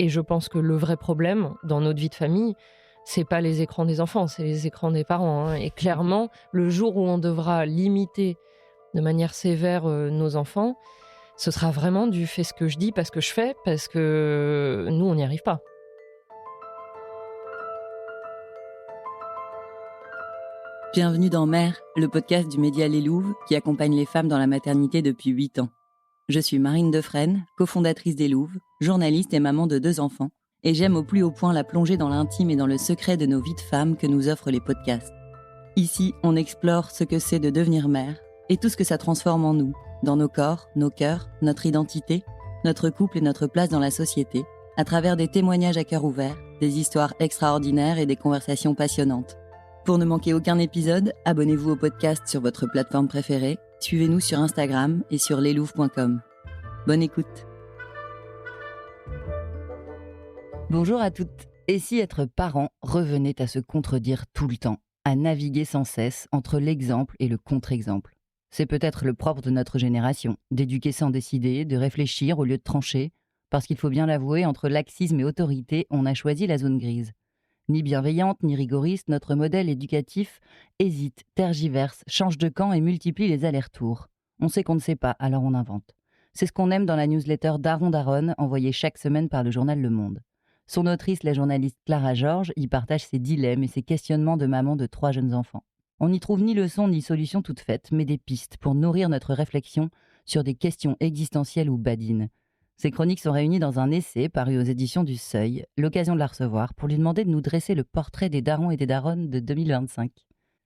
Et je pense que le vrai problème dans notre vie de famille, c'est pas les écrans des enfants, c'est les écrans des parents, hein. Et clairement, le jour où on devra limiter de manière sévère nos enfants, ce sera vraiment du fais ce que je dis, pas ce que je fais, parce que nous, on n'y arrive pas. Bienvenue dans Mère, le podcast du média Les Louves qui accompagne les femmes dans la maternité depuis 8 ans. Je suis Marine Defresne, cofondatrice des Louves, journaliste et maman de 2 enfants, et j'aime au plus haut point la plongée dans l'intime et dans le secret de nos vies de femmes que nous offrent les podcasts. Ici, on explore ce que c'est de devenir mère et tout ce que ça transforme en nous, dans nos corps, nos cœurs, notre identité, notre couple et notre place dans la société, à travers des témoignages à cœur ouvert, des histoires extraordinaires et des conversations passionnantes. Pour ne manquer aucun épisode, abonnez-vous au podcast sur votre plateforme préférée, suivez-nous sur Instagram et sur leslouves.com. Bonne écoute. Bonjour à toutes. Et si être parent revenait à se contredire tout le temps, à naviguer sans cesse entre l'exemple et le contre-exemple? C'est peut-être le propre de notre génération, d'éduquer sans décider, de réfléchir au lieu de trancher, parce qu'il faut bien l'avouer, entre laxisme et autorité, on a choisi la zone grise. Ni bienveillante, ni rigoriste, notre modèle éducatif hésite, tergiverse, change de camp et multiplie les allers-retours. On sait qu'on ne sait pas, alors on invente. C'est ce qu'on aime dans la newsletter Daron Daronne, envoyée chaque semaine par le journal Le Monde. Son autrice, la journaliste Clara Georges, y partage ses dilemmes et ses questionnements de maman de 3 jeunes enfants. On n'y trouve ni leçons ni solutions toutes faites, mais des pistes pour nourrir notre réflexion sur des questions existentielles ou badines. Ces chroniques sont réunies dans un essai paru aux éditions du Seuil, l'occasion de la recevoir pour lui demander de nous dresser le portrait des darons et des daronnes de 2025.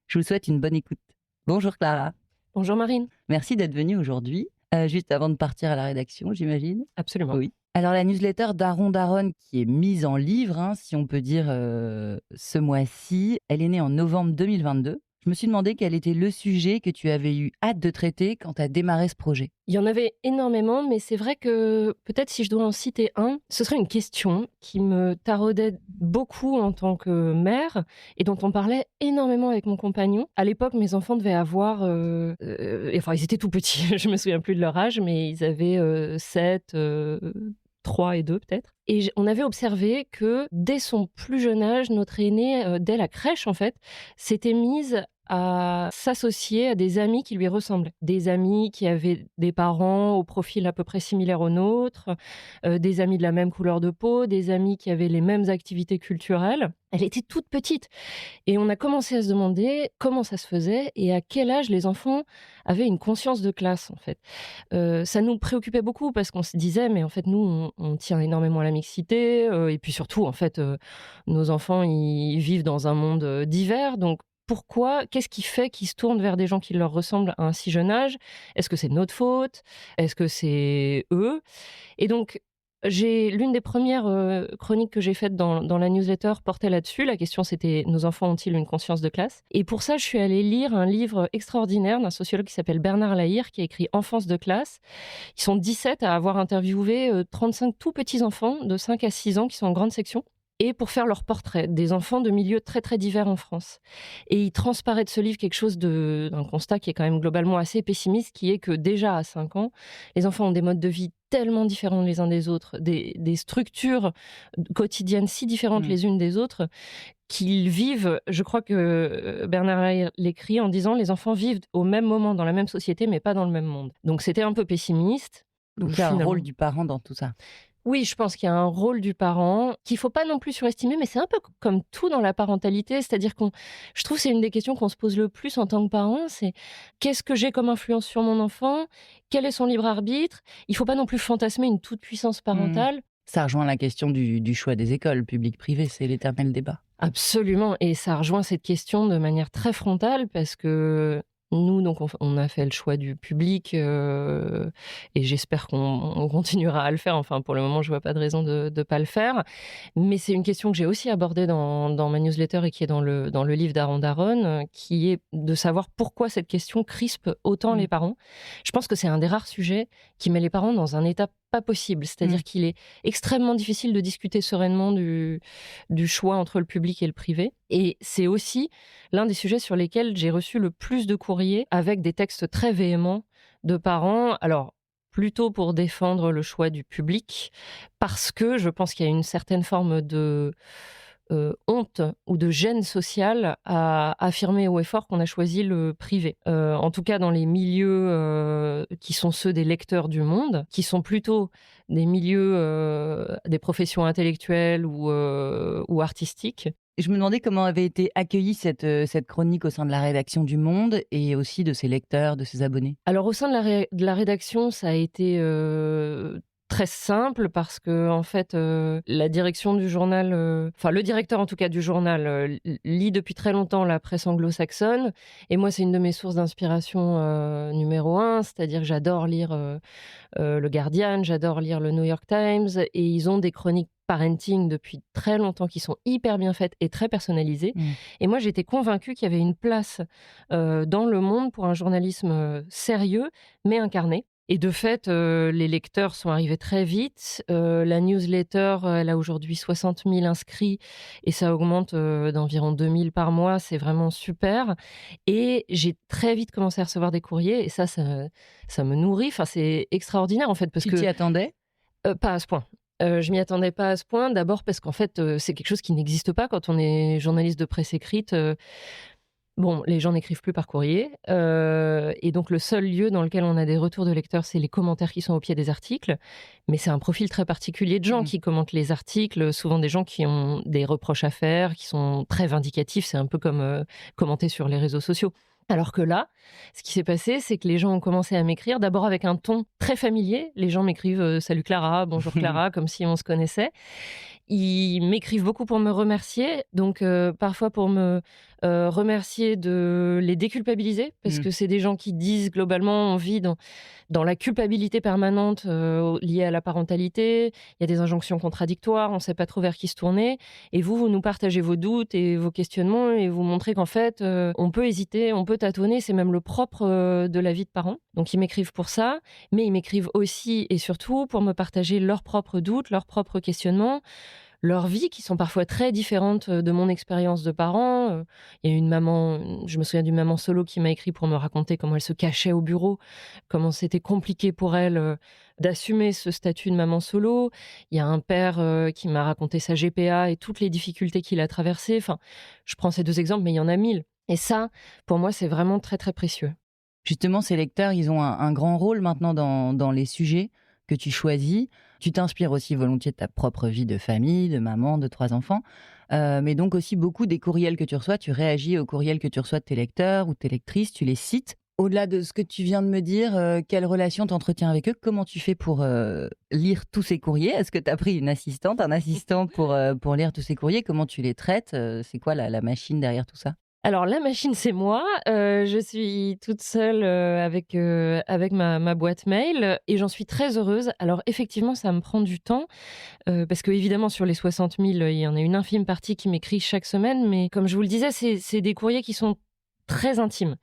Je vous souhaite une bonne écoute. Bonjour Clara. Bonjour Marine. Merci d'être venue aujourd'hui, juste avant de partir à la rédaction, j'imagine. Absolument. Oui. Alors la newsletter Daron Daronne, qui est mise en livre, si on peut dire, ce mois-ci, elle est née en novembre 2022. Je me suis demandé quel était le sujet que tu avais eu hâte de traiter quand tu as démarré ce projet. Il y en avait énormément, mais c'est vrai que peut-être si je dois en citer un, ce serait une question qui me taraudait beaucoup en tant que mère et dont on parlait énormément avec mon compagnon. À l'époque, mes enfants devaient avoir... enfin, ils étaient tout petits, je me souviens plus de leur âge, mais ils avaient 7... 3 et 2 peut-être. Et on avait observé que dès son plus jeune âge, notre aînée, dès la crèche en fait, s'était mise à s'associer à des amis qui lui ressemblaient. Des amis qui avaient des parents au profil à peu près similaire au nôtre, des amis de la même couleur de peau, des amis qui avaient les mêmes activités culturelles. Elle était toute petite. Et on a commencé à se demander comment ça se faisait et à quel âge les enfants avaient une conscience de classe, en fait. Ça nous préoccupait beaucoup parce qu'on se disait, mais en fait, nous, on tient énormément à la mixité. Et puis surtout, en fait, nos enfants, ils vivent dans un monde divers. Donc, pourquoi, qu'est-ce qui fait qu'ils se tournent vers des gens qui leur ressemblent à un si jeune âge? Est-ce que c'est notre faute? Est-ce que c'est eux? Et donc, l'une des premières chroniques que j'ai faites dans la newsletter portait là-dessus. La question, c'était: nos enfants ont-ils une conscience de classe? Et pour ça, je suis allée lire un livre extraordinaire d'un sociologue qui s'appelle Bernard Lahire, qui a écrit Enfance de classe. Ils sont 17 à avoir interviewé 35 tout petits enfants de 5 à 6 ans qui sont en grande section, et pour faire leur portrait des enfants de milieux très très divers en France. Et il transparaît de ce livre quelque chose d'un constat qui est quand même globalement assez pessimiste, qui est que déjà à 5 ans, les enfants ont des modes de vie tellement différents les uns des autres, des structures quotidiennes si différentes les unes des autres, qu'ils vivent, je crois que Bernard Lahire l'écrit en disant: les enfants vivent au même moment dans la même société mais pas dans le même monde. Donc c'était un peu pessimiste. Donc il y a un rôle du parent dans tout ça. Oui, je pense qu'il y a un rôle du parent qu'il ne faut pas non plus surestimer, mais c'est un peu comme tout dans la parentalité, c'est-à-dire je trouve que c'est une des questions qu'on se pose le plus en tant que parent, c'est: qu'est-ce que j'ai comme influence sur mon enfant? Quel est son libre arbitre? Il ne faut pas non plus fantasmer une toute-puissance parentale. Ça rejoint la question du choix des écoles, publiques-privées, c'est l'éternel débat. Absolument, et ça rejoint cette question de manière très frontale parce que nous, donc, on a fait le choix du public et j'espère qu'on continuera à le faire. Enfin, pour le moment, je vois pas de raison de ne pas le faire. Mais c'est une question que j'ai aussi abordée dans ma newsletter et qui est dans le livre d'Daron Daronne, qui est de savoir pourquoi cette question crispe autant les parents. Je pense que c'est un des rares sujets qui met les parents dans un état pas possible. C'est-à-dire qu'il est extrêmement difficile de discuter sereinement du choix entre le public et le privé. Et c'est aussi l'un des sujets sur lesquels j'ai reçu le plus de courriers avec des textes très véhéments de parents. Alors, plutôt pour défendre le choix du public, parce que je pense qu'il y a une certaine forme de honte ou de gêne sociale à affirmer haut et fort qu'on a choisi le privé. En tout cas, dans les milieux qui sont ceux des lecteurs du Monde, qui sont plutôt des milieux des professions intellectuelles ou artistiques. Je me demandais comment avait été accueillie cette chronique au sein de la rédaction du Monde et aussi de ses lecteurs, de ses abonnés. Alors au sein de la rédaction, ça a été très simple parce que en fait, la direction du journal, enfin le directeur en tout cas du journal, lit depuis très longtemps la presse anglo-saxonne et moi c'est une de mes sources d'inspiration numéro un, c'est-à-dire que j'adore lire le Guardian, j'adore lire le New York Times et ils ont des chroniques parenting depuis très longtemps qui sont hyper bien faites et très personnalisées. Et moi, j'étais convaincue qu'il y avait une place dans le monde pour un journalisme sérieux, mais incarné. Et de fait, les lecteurs sont arrivés très vite. La newsletter, elle a aujourd'hui 60 000 inscrits et ça augmente d'environ 2 000 par mois. C'est vraiment super. Et j'ai très vite commencé à recevoir des courriers et ça me nourrit. Enfin, c'est extraordinaire en fait. Parce tu t'y attendais ? Pas à ce point. Je m'y attendais pas à ce point. D'abord parce qu'en fait, c'est quelque chose qui n'existe pas quand on est journaliste de presse écrite. Bon, les gens n'écrivent plus par courrier. Et donc, le seul lieu dans lequel on a des retours de lecteurs, c'est les commentaires qui sont au pied des articles. Mais c'est un profil très particulier de gens qui commentent les articles, souvent des gens qui ont des reproches à faire, qui sont très vindicatifs. C'est un peu comme commenter sur les réseaux sociaux. Alors que là, ce qui s'est passé, c'est que les gens ont commencé à m'écrire, d'abord avec un ton très familier. Les gens m'écrivent « Salut Clara, bonjour Clara », comme si on se connaissait. Ils m'écrivent beaucoup pour me remercier, donc parfois pour me remercier de les déculpabiliser, parce que c'est des gens qui disent globalement on vit dans la culpabilité permanente liée à la parentalité, il y a des injonctions contradictoires, on ne sait pas trop vers qui se tourner, et vous nous partagez vos doutes et vos questionnements, et vous montrez qu'en fait, on peut hésiter, on peut tâtonner, c'est même le propre de la vie de parent. Donc ils m'écrivent pour ça, mais ils m'écrivent aussi et surtout pour me partager leurs propres doutes, leurs propres questionnements, leurs vies qui sont parfois très différentes de mon expérience de parent. Il y a une maman, je me souviens d'une maman solo qui m'a écrit pour me raconter comment elle se cachait au bureau, comment c'était compliqué pour elle d'assumer ce statut de maman solo. Il y a un père qui m'a raconté sa GPA et toutes les difficultés qu'il a traversées. Enfin, je prends ces 2 exemples, mais il y en a 1000. Et ça, pour moi, c'est vraiment très, très précieux. Justement, ces lecteurs, ils ont un grand rôle maintenant dans les sujets que tu choisis. Tu t'inspires aussi volontiers de ta propre vie de famille, de maman, de 3 enfants. Mais donc aussi beaucoup des courriels que tu reçois, tu réagis aux courriels que tu reçois de tes lecteurs ou tes lectrices, tu les cites. Au-delà de ce que tu viens de me dire, quelle relation t'entretiens avec eux ? Comment tu fais pour lire tous ces courriers ? Est-ce que tu as pris une assistante, un assistant pour lire tous ces courriers ? Comment tu les traites ? C'est quoi la machine derrière tout ça ? Alors la machine, c'est moi. Je suis toute seule avec ma boîte mail et j'en suis très heureuse. Alors effectivement, ça me prend du temps parce que évidemment sur les 60 000, il y en a une infime partie qui m'écrit chaque semaine. Mais comme je vous le disais, c'est des courriers qui sont très intimes.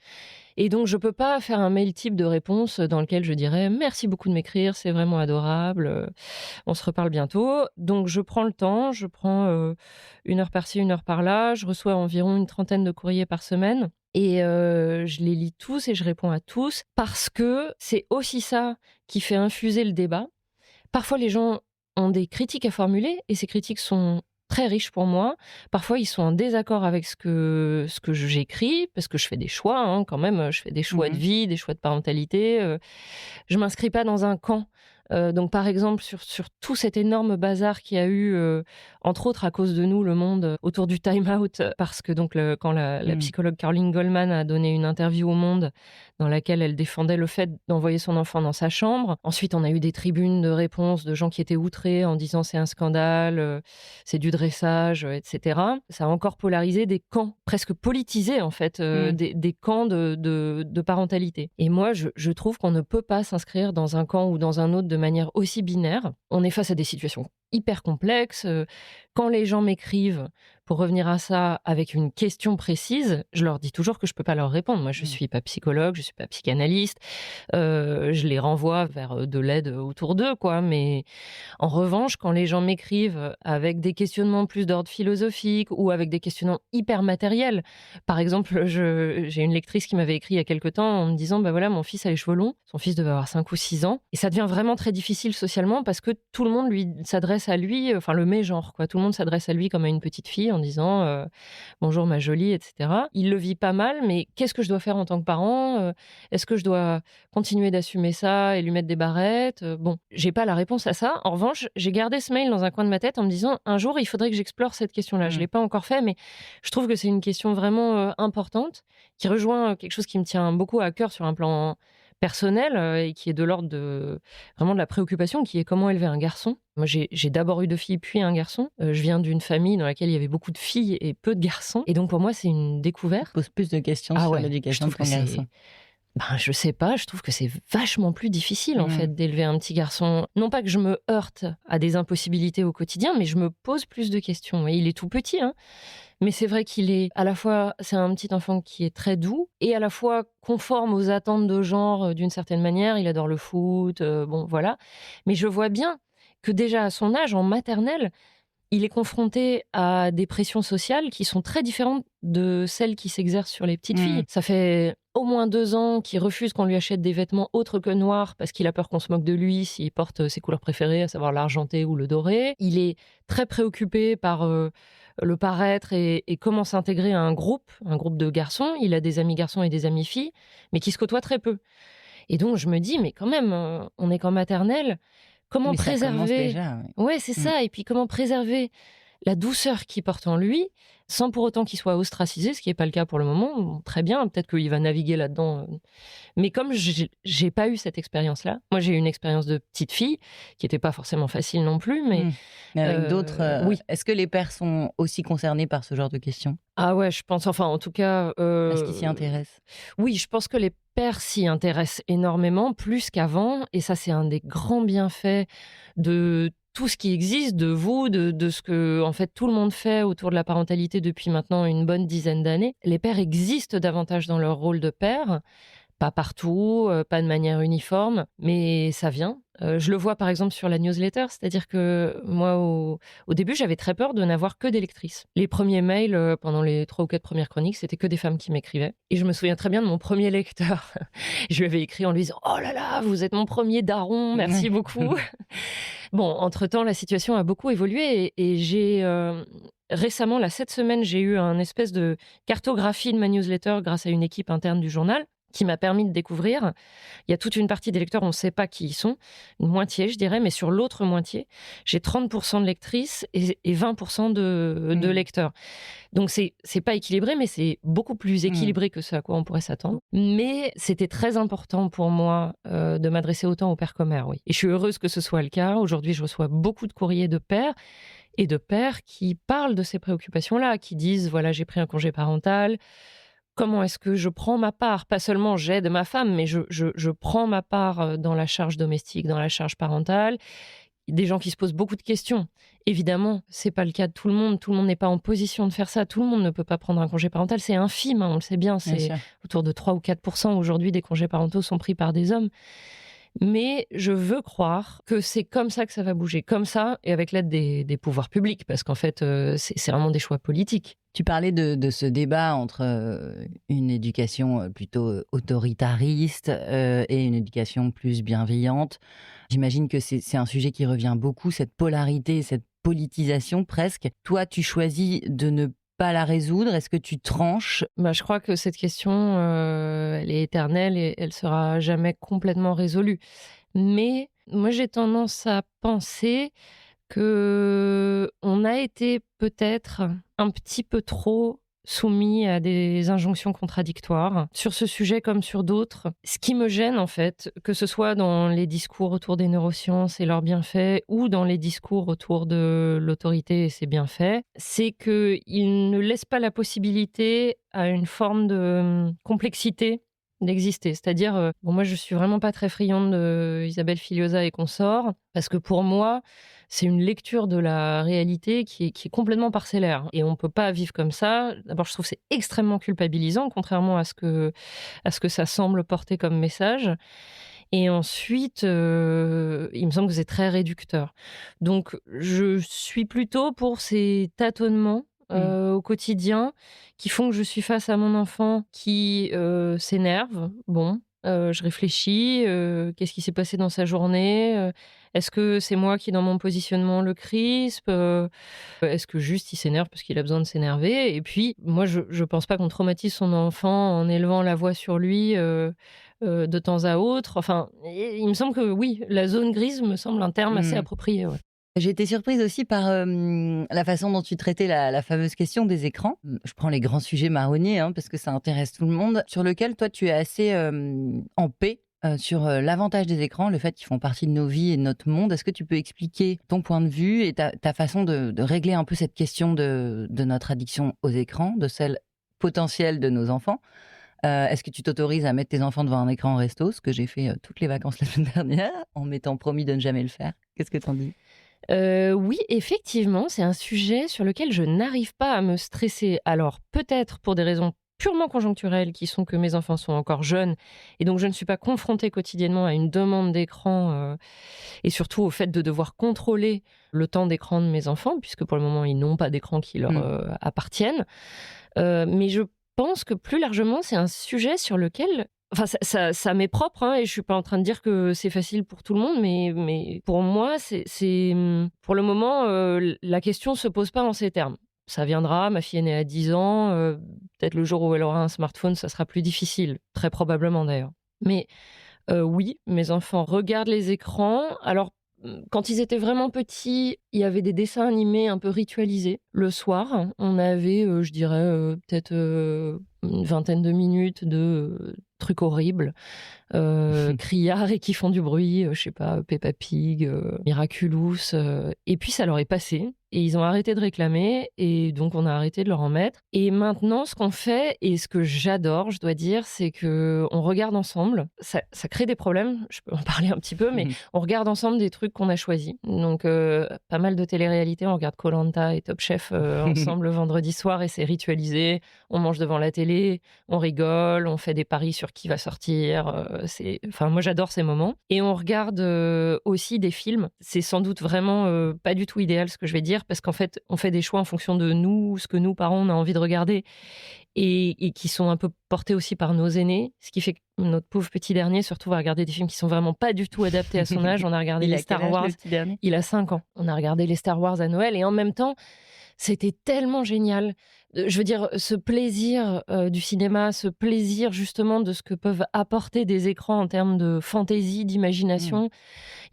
Et donc, je peux pas faire un mail type de réponse dans lequel je dirais « Merci beaucoup de m'écrire, c'est vraiment adorable, on se reparle bientôt ». Donc, je prends le temps, je prends 1 heure par-ci, 1 heure par-là. Je reçois environ une 30aine de courriers par semaine. Et je les lis tous et je réponds à tous parce que c'est aussi ça qui fait infuser le débat. Parfois, les gens ont des critiques à formuler et ces critiques sont très riches pour moi. Parfois, ils sont en désaccord avec ce que j'écris, parce que je fais des choix, hein, quand même. Je fais des choix de vie, des choix de parentalité. Je m'inscris pas dans un camp. Donc, par exemple, sur tout cet énorme bazar qu'il y a eu, entre autres à cause de nous, Le Monde, autour du time-out, parce que donc quand la psychologue Caroline Goldman a donné une interview au Monde dans laquelle elle défendait le fait d'envoyer son enfant dans sa chambre. Ensuite, on a eu des tribunes de réponses de gens qui étaient outrés en disant c'est un scandale, c'est du dressage, etc. Ça a encore polarisé des camps, presque politisés en fait, des camps de parentalité. Et moi, je trouve qu'on ne peut pas s'inscrire dans un camp ou dans un autre de manière aussi binaire. On est face à des situations hyper complexes. Quand les gens m'écrivent, pour revenir à ça, avec une question précise, je leur dis toujours que je peux pas leur répondre. Moi, je suis pas psychologue, je suis pas psychanalyste. Je les renvoie vers de l'aide autour d'eux, quoi. Mais en revanche, quand les gens m'écrivent avec des questionnements plus d'ordre philosophique ou avec des questionnements hyper matériels, par exemple, j'ai une lectrice qui m'avait écrit il y a quelque temps en me disant, bah voilà, mon fils a les cheveux longs, son fils devait avoir 5 ou 6 ans, et ça devient vraiment très difficile socialement parce que tout le monde lui s'adresse à lui, enfin le mégenre, quoi. Tout le monde s'adresse à lui comme à une petite fille en disant bonjour ma jolie, etc. Il le vit pas mal, mais qu'est-ce que je dois faire en tant que parent? Est-ce que je dois continuer d'assumer ça et lui mettre des barrettes? Bon, j'ai pas la réponse à ça. En revanche, j'ai gardé ce mail dans un coin de ma tête en me disant un jour il faudrait que j'explore cette question-là. Je l'ai pas encore fait, mais je trouve que c'est une question vraiment importante qui rejoint quelque chose qui me tient beaucoup à cœur sur un plan personnel et qui est de l'ordre de vraiment de la préoccupation, qui est comment élever un garçon. Moi, j'ai d'abord eu 2 filles, puis un garçon. Je viens d'une famille dans laquelle il y avait beaucoup de filles et peu de garçons. Et donc, pour moi, c'est une découverte. Pose plus de questions sur l'éducation de ton garçon. Je sais pas, je trouve que c'est vachement plus difficile, en fait, d'élever un petit garçon. Non pas que je me heurte à des impossibilités au quotidien, mais je me pose plus de questions. Et il est tout petit, hein. Mais c'est vrai qu'il est à la fois, c'est un petit enfant qui est très doux et à la fois conforme aux attentes de genre d'une certaine manière. Il adore le foot, bon voilà. Mais je vois bien que déjà à son âge, en maternelle, il est confronté à des pressions sociales qui sont très différentes de celles qui s'exercent sur les petites filles. Ça fait au moins 2 ans qu'il refuse qu'on lui achète des vêtements autres que noirs parce qu'il a peur qu'on se moque de lui s'il porte ses couleurs préférées, à savoir l'argenté ou le doré. Il est très préoccupé par le paraître et comment s'intégrer à un groupe de garçons. Il a des amis garçons et des amis filles, mais qui se côtoient très peu. Et donc je me dis, mais quand même, on est qu'en maternelle. Comment Mais ça commence préserver déjà, Ouais, c'est ça. Et puis comment préserver la douceur qu'il porte en lui, sans pour autant qu'il soit ostracisé, ce qui n'est pas le cas pour le moment. Bon, très bien, peut-être qu'il va naviguer là-dedans. Mais comme j'ai pas eu cette expérience-là, moi j'ai eu une expérience de petite fille qui n'était pas forcément facile non plus, mais avec d'autres. oui. Est-ce que les pères sont aussi concernés par ce genre de questions? Ah ouais, je pense. Enfin, en tout cas, Est-ce qu'ils s'y intéressent? oui, je pense que les pères s'y intéressent énormément, plus qu'avant. Et ça, c'est un des grands bienfaits de tout ce qui existe, de vous, de ce que en fait tout le monde fait autour de la parentalité depuis maintenant une bonne dizaine d'années. Les pères existent davantage dans leur rôle de père. Pas partout, pas de manière uniforme, mais ça vient. Je le vois par exemple sur la newsletter, c'est-à-dire que moi au début j'avais très peur de n'avoir que des lectrices. Les premiers mails, pendant les 3 ou 4 premières chroniques, c'était que des femmes qui m'écrivaient et je me souviens très bien de mon premier lecteur. Je lui avais écrit en lui disant: «Oh là là, vous êtes mon premier daron, merci beaucoup». Bon, entre-temps, la situation a beaucoup évolué et j'ai, récemment, là, cette semaine, j'ai eu un espèce de cartographie de ma newsletter grâce à une équipe interne du journal qui m'a permis de découvrir. Il y a toute une partie des lecteurs, on ne sait pas qui ils sont, une moitié, je dirais, mais sur l'autre moitié, j'ai 30% de lectrices et 20% de lecteurs. Donc c'est pas équilibré, mais c'est beaucoup plus équilibré que ce à quoi on pourrait s'attendre. Mais c'était très important pour moi de m'adresser autant aux pères qu'aux mères, oui. Et je suis heureuse que ce soit le cas. Aujourd'hui, je reçois beaucoup de courriers de pères et de pères qui parlent de ces préoccupations-là, qui disent, voilà, j'ai pris un congé parental, comment est-ce que je prends ma part? Pas seulement j'aide ma femme, mais je prends ma part dans la charge domestique, dans la charge parentale. Des gens qui se posent beaucoup de questions. Évidemment, c'est pas le cas de tout le monde. Tout le monde n'est pas en position de faire ça. Tout le monde ne peut pas prendre un congé parental. C'est infime, hein, on le sait bien. C'est autour de 3 ou 4% aujourd'hui des congés parentaux sont pris par des hommes. Mais je veux croire que c'est comme ça que ça va bouger. Comme ça, et avec l'aide des pouvoirs publics. Parce qu'en fait, c'est vraiment des choix politiques. Tu parlais de ce débat entre une éducation plutôt autoritariste et une éducation plus bienveillante. J'imagine que c'est un sujet qui revient beaucoup, cette polarité, cette politisation presque. Toi, tu choisis de ne pas la résoudre. Est-ce que tu tranches? Je crois que cette question, elle est éternelle et elle sera jamais complètement résolue. Mais moi, j'ai tendance à penser que on a été peut-être un petit peu trop soumis à des injonctions contradictoires sur ce sujet comme sur d'autres. Ce qui me gêne en fait, que ce soit dans les discours autour des neurosciences et leurs bienfaits ou dans les discours autour de l'autorité et ses bienfaits, c'est qu'ils ne laissent pas la possibilité à une forme de complexité d'exister. C'est-à-dire, bon, moi, je suis vraiment pas très friande d'Isabelle Filiosa et consorts, parce que pour moi, c'est une lecture de la réalité qui est complètement parcellaire et on peut pas vivre comme ça. D'abord, je trouve que c'est extrêmement culpabilisant, contrairement à ce que ça semble porter comme message. Et ensuite, il me semble que c'est très réducteur. Donc je suis plutôt pour ces tâtonnements, au quotidien qui font que je suis face à mon enfant qui, s'énerve. Bon, je réfléchis, qu'est-ce qui s'est passé dans sa journée? Est-ce que c'est moi qui, dans mon positionnement, le crispe? Est-ce que juste il s'énerve parce qu'il a besoin de s'énerver? Et puis moi je pense pas qu'on traumatise son enfant en élevant la voix sur lui, de temps à autre. Enfin, il me semble que oui, la zone grise me semble un terme assez Mmh. approprié, ouais. J'ai été surprise aussi par la façon dont tu traitais la fameuse question des écrans. Je prends les grands sujets marronniers hein, parce que ça intéresse tout le monde, sur lequel toi tu es assez en paix sur l'avantage des écrans, le fait qu'ils font partie de nos vies et de notre monde. Est-ce que tu peux expliquer ton point de vue et ta façon de régler un peu cette question de notre addiction aux écrans, de celle potentielle de nos enfants? Est-ce que tu t'autorises à mettre tes enfants devant un écran au resto, ce que j'ai fait toutes les vacances la semaine dernière, en m'étant promis de ne jamais le faire? Qu'est-ce que t'en dis? Oui, effectivement, c'est un sujet sur lequel je n'arrive pas à me stresser. Alors, peut-être pour des raisons purement conjoncturelles, qui sont que mes enfants sont encore jeunes et donc je ne suis pas confrontée quotidiennement à une demande d'écran, et surtout au fait de devoir contrôler le temps d'écran de mes enfants, puisque pour le moment, ils n'ont pas d'écran qui leur, Mmh. appartiennent. Mais je pense que plus largement, c'est un sujet sur lequel enfin ça m'est propre, hein, et je suis pas en train de dire que c'est facile pour tout le monde, mais pour moi, pour le moment, la question se pose pas en ces termes. Ça viendra, ma fille est née à 10 ans, peut-être le jour où elle aura un smartphone, ça sera plus difficile, très probablement d'ailleurs. Mais oui, mes enfants regardent les écrans. Alors, quand ils étaient vraiment petits, il y avait des dessins animés un peu ritualisés. Le soir, on avait, je dirais, peut-être, une vingtaine de minutes de, trucs horribles, criards et qui font du bruit, je sais pas, Peppa Pig, Miraculous, et puis ça leur est passé et ils ont arrêté de réclamer et donc on a arrêté de leur en mettre. Et maintenant, ce qu'on fait et ce que j'adore, je dois dire, c'est qu'on regarde ensemble. Ça crée des problèmes, je peux en parler un petit peu, mais on regarde ensemble des trucs qu'on a choisis. Donc pas mal de télé-réalité, on regarde koh et Top Chef, ensemble le vendredi soir et c'est ritualisé. On mange devant la télé, on rigole, on fait des paris sur qui va sortir, enfin moi j'adore ces moments et on regarde, aussi des films. C'est sans doute vraiment, pas du tout idéal ce que je vais dire parce qu'en fait, on fait des choix en fonction de nous, ce que nous parents on a envie de regarder et qui sont un peu portés aussi par nos aînés, ce qui fait que notre pauvre petit dernier se retrouve à regarder des films qui sont vraiment pas du tout adaptés à son âge. On a regardé Il les a quel Star âge, Wars, le petit dernier? il a 5 ans. On a regardé les Star Wars à Noël et en même temps, c'était tellement génial. Je veux dire, ce plaisir, du cinéma, ce plaisir justement de ce que peuvent apporter des écrans en termes de fantaisie, Mmh. d'imagination.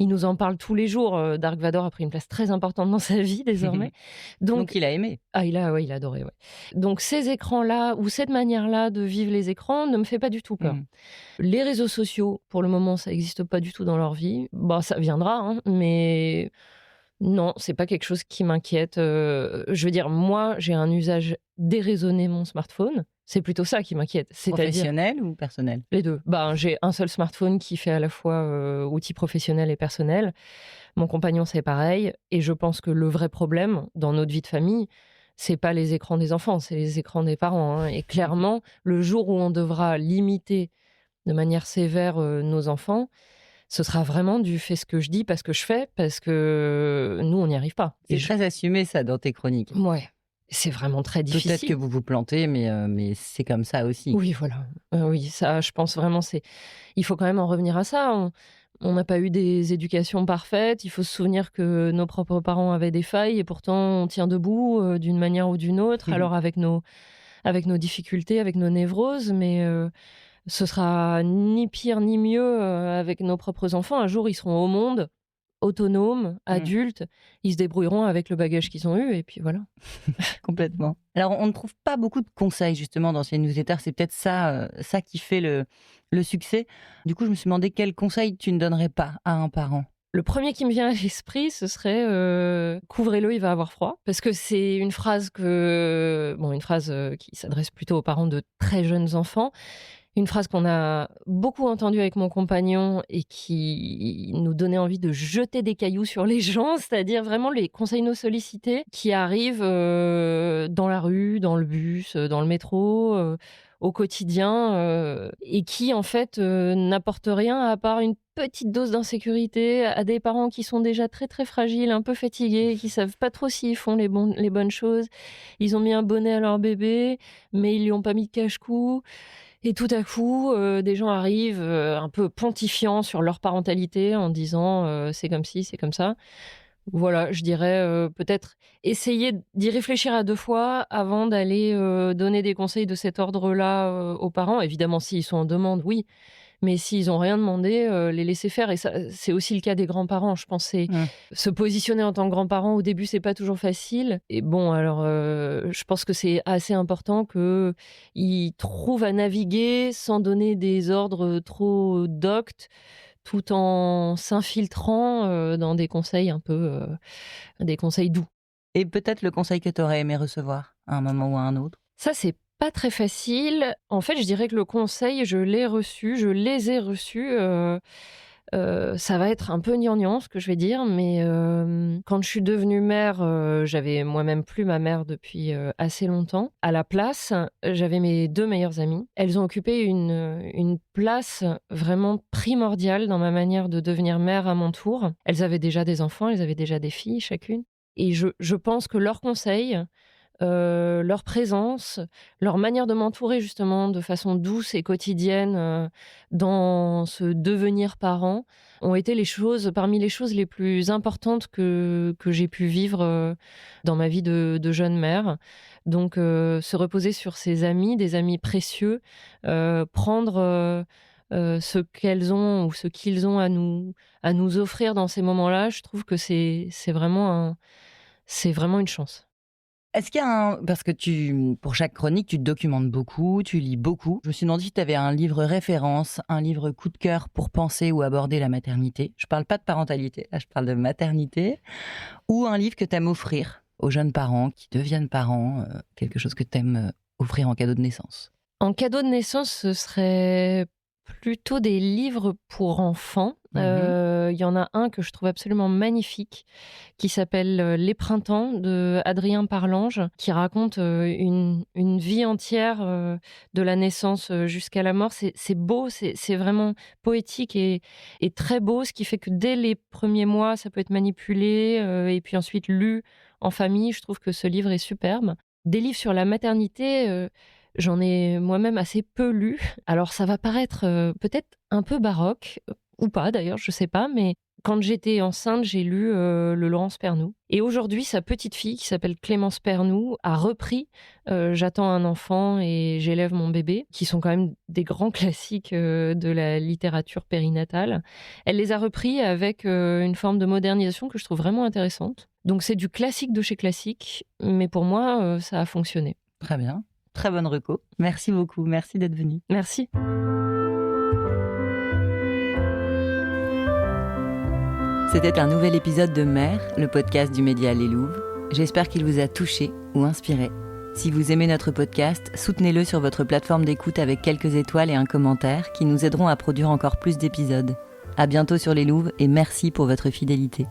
Il nous en parle tous les jours, Dark Vador a pris une place très importante dans sa vie désormais. Donc Donc il a aimé? ouais, il a adoré, ouais. Donc ces écrans-là ou cette manière-là de vivre les écrans ne me fait pas du tout peur. Mmh. Les réseaux sociaux, pour le moment, ça existe pas du tout dans leur vie. Bah, ça viendra, hein, mais non, c'est pas quelque chose qui m'inquiète. Je veux dire, moi, j'ai un usage déraisonné de mon smartphone. C'est plutôt ça qui m'inquiète. C'est-à-dire Professionnel ou personnel? les 2. Ben, j'ai un seul smartphone qui fait à la fois, outil professionnel et personnel. Mon compagnon, c'est pareil et je pense que le vrai problème dans notre vie de famille, c'est pas les écrans des enfants, c'est les écrans des parents, hein, et clairement, le jour où on devra limiter de manière sévère, nos enfants, ce sera vraiment du «fais ce que je dis, pas ce que je fais» parce que nous, on n'y arrive pas et C'est très assumé ça dans tes chroniques. ouais, c'est vraiment très Peut-être que difficile. vous vous plantez, mais c'est comme ça aussi. Oui, voilà, oui, ça, je pense vraiment, il faut quand même en revenir à ça. On n'a pas eu des éducations parfaites. Il faut se souvenir que nos propres parents avaient des failles et pourtant on tient debout, d'une manière ou d'une autre. Alors avec nos difficultés, avec nos névroses, mais ce sera ni pire ni mieux, avec nos propres enfants. Un jour, ils seront au monde, autonomes, Mmh. adultes. Ils se débrouilleront avec le bagage qu'ils ont eu et puis voilà. Complètement. Alors, on ne trouve pas beaucoup de conseils justement dans ces newsletters. C'est peut-être ça, ça qui fait le succès. Du coup, je me suis demandé quels conseils tu ne donnerais pas à un parent. Le premier qui me vient à l'esprit, ce serait, «Couvrez-le, il va avoir froid». Parce que c'est une phrase, qui s'adresse plutôt aux parents de très jeunes enfants Une phrase qu'on a beaucoup entendue avec mon compagnon et qui nous donnait envie de jeter des cailloux sur les gens, c'est-à-dire vraiment les conseils non sollicités qui arrivent dans la rue, dans le bus, dans le métro, au quotidien, et qui en fait n'apportent rien à part une petite dose d'insécurité à des parents qui sont déjà très très fragiles, un peu fatigués, qui savent pas trop s'ils font les bonnes choses. Ils ont mis un bonnet à leur bébé, mais ils lui ont pas mis de cache-cou. Et tout à coup, des gens arrivent, un peu pontifiant sur leur parentalité en disant, «C'est comme ci, c'est comme ça». Voilà, je dirais, peut-être essayer d'y réfléchir à 2 fois avant d'aller, donner des conseils de cet ordre-là, aux parents. Évidemment, s'ils sont en demande, oui, mais s'ils ont rien demandé, les laisser faire et ça, c'est aussi le cas des grands-parents. Je pense c'est Mmh. se positionner en tant que grand-parent au début, c'est pas toujours facile et bon alors, je pense que c'est assez important qu'ils trouvent à naviguer sans donner des ordres, trop doctes, tout en s'infiltrant, dans des conseils un peu, des conseils doux. Et peut-être le conseil que tu aurais aimé recevoir à un moment ou à un autre? Ça, c'est pas très facile. En fait, je dirais que le conseil, je l'ai reçu, je les ai reçus, ça va être un peu gnangnan ce que je vais dire, mais quand je suis devenue mère, j'avais moi-même plus ma mère depuis, assez longtemps. À la place, j'avais mes 2 meilleures amies. Elles ont occupé une place vraiment primordiale dans ma manière de devenir mère à mon tour. Elles avaient déjà des enfants, elles avaient déjà des filles chacune et je pense que leurs conseils, leur présence, leur manière de m'entourer justement de façon douce et quotidienne, dans ce devenir parent, ont été parmi les choses les plus importantes que j'ai pu vivre, dans ma vie de jeune mère. Donc se reposer sur ses amis, des amis précieux, prendre, ce qu'elles ont ou ce qu'ils ont à nous offrir dans ces moments-là, je trouve que c'est vraiment une chance. Est-ce qu'il y a parce que pour chaque chronique, tu te documentes beaucoup, tu lis beaucoup. Je me suis demandé si tu avais un livre référence, un livre coup de cœur pour penser ou aborder la maternité. Je parle pas de parentalité, là je parle de maternité. Ou un livre que tu aimes offrir aux jeunes parents qui deviennent parents, quelque chose que tu aimes offrir en cadeau de naissance. En cadeau de naissance, ce serait plutôt des livres pour enfants. Mmh. Il y en a un que je trouve absolument magnifique, qui s'appelle, Les Printemps de Adrien Parlange, qui raconte, une vie entière, de la naissance, jusqu'à la mort. C'est beau, c'est vraiment poétique et très beau, ce qui fait que dès les premiers mois, ça peut être manipulé, et puis ensuite lu en famille. Je trouve que ce livre est superbe. Des livres sur la maternité, j'en ai moi-même assez peu lu. Alors ça va paraître, peut-être un peu baroque, ou pas d'ailleurs, je sais pas, mais quand j'étais enceinte, j'ai lu, le Laurence Pernoud et aujourd'hui, sa petite fille qui s'appelle Clémence Pernoud a repris, J'attends un enfant et j'élève mon bébé, qui sont quand même des grands classiques, de la littérature périnatale. Elle les a repris avec, une forme de modernisation que je trouve vraiment intéressante. Donc c'est du classique de chez classique, mais pour moi, ça a fonctionné. Très bien. Très bonne reco. Merci beaucoup. Merci d'être venu. Merci. C'était un nouvel épisode de Mère, le podcast du média Les Louves. J'espère qu'il vous a touché ou inspiré. Si vous aimez notre podcast, soutenez-le sur votre plateforme d'écoute avec quelques étoiles et un commentaire qui nous aideront à produire encore plus d'épisodes. À bientôt sur Les Louves et merci pour votre fidélité.